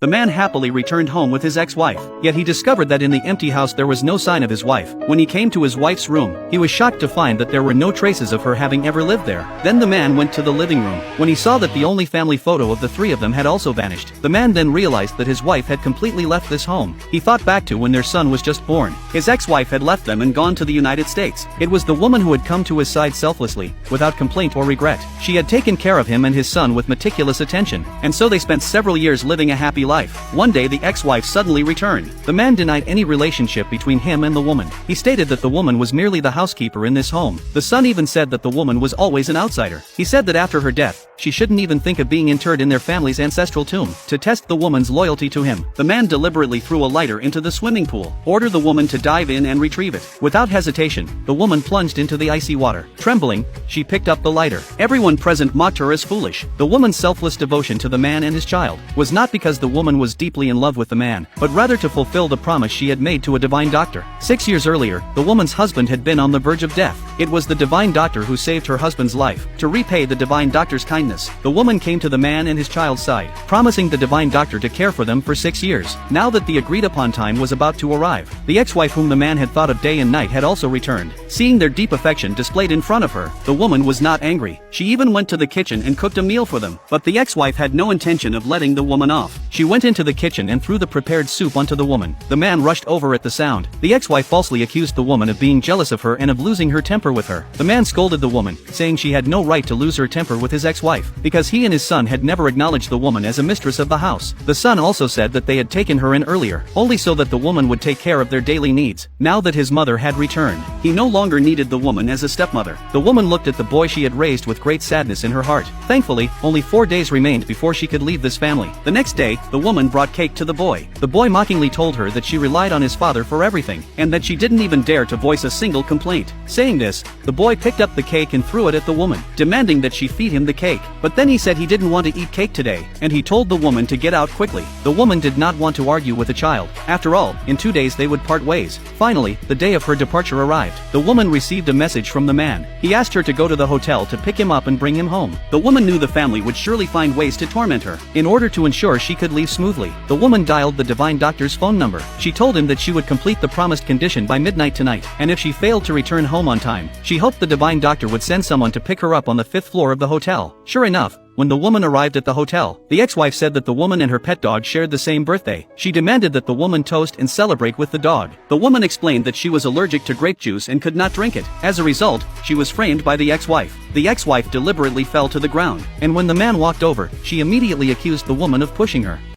The man happily returned home with his ex-wife, yet he discovered that in the empty house there was no sign of his wife. When he came to his wife's room, he was shocked to find that there were no traces of her having ever lived there. Then the man went to the living room. When he saw that the only family photo of the three of them had also vanished, the man then realized that his wife had completely left this home. He thought back to when their son was just born. His ex-wife had left them and gone to the United States. It was the woman who had come to his side selflessly, without complaint or regret. She had taken care of him and his son with meticulous attention, and so they spent several years living a happy life. One day the ex-wife suddenly returned. The man denied any relationship between him and the woman. He stated that the woman was merely the housekeeper in this home. The son even said that the woman was always an outsider. He said that after her death, she shouldn't even think of being interred in their family's ancestral tomb. To test the woman's loyalty to him, the man deliberately threw a lighter into the swimming pool, ordered the woman to dive in and retrieve it. Without hesitation, the woman plunged into the icy water. Trembling, she picked up the lighter. Everyone present mocked her as foolish. The woman's selfless devotion to the man and his child was not because the woman was deeply in love with the man, but rather to fulfill the promise she had made to a divine doctor. 6 years earlier, the woman's husband had been on the verge of death. It was the divine doctor who saved her husband's life. To repay the divine doctor's kindness, the woman came to the man and his child's side, promising the divine doctor to care for them for 6 years. Now that the agreed upon time was about to arrive, the ex-wife whom the man had thought of day and night had also returned. Seeing their deep affection displayed in front of her, the woman was not angry. She even went to the kitchen and cooked a meal for them. But the ex-wife had no intention of letting the woman off. She went into the kitchen and threw the prepared soup onto the woman. The man rushed over at the sound. The ex-wife falsely accused the woman of being jealous of her and of losing her temper with her. The man scolded the woman, saying she had no right to lose her temper with his ex-wife, because he and his son had never acknowledged the woman as a mistress of the house. The son also said that they had taken her in earlier, only so that the woman would take care of their daily needs. Now that his mother had returned, he no longer needed the woman as a stepmother. The woman looked at the boy she had raised with great sadness in her heart. Thankfully, only 4 days remained before she could leave this family. The next day, the woman brought cake to the boy. The boy mockingly told her that she relied on his father for everything, and that she didn't even dare to voice a single complaint. Saying this, the boy picked up the cake and threw it at the woman, demanding that she feed him the cake. But then he said he didn't want to eat cake today, and he told the woman to get out quickly. The woman did not want to argue with the child. After all, in 2 days they would part ways. Finally, the day of her departure arrived. The woman received a message from the man. He asked her to go to the hotel to pick him up and bring him home. The woman knew the family would surely find ways to torment her. In order to ensure she could leave smoothly, the woman dialed the divine doctor's phone number. She told him that she would complete the promised condition by midnight tonight, and if she failed to return home on time, she hoped the divine doctor would send someone to pick her up on the 5th floor of the hotel. Sure enough, when the woman arrived at the hotel, the ex-wife said that the woman and her pet dog shared the same birthday. She demanded that the woman toast and celebrate with the dog. The woman explained that she was allergic to grape juice and could not drink it. As a result, she was framed by the ex-wife. The ex-wife deliberately fell to the ground, and when the man walked over, she immediately accused the woman of pushing her.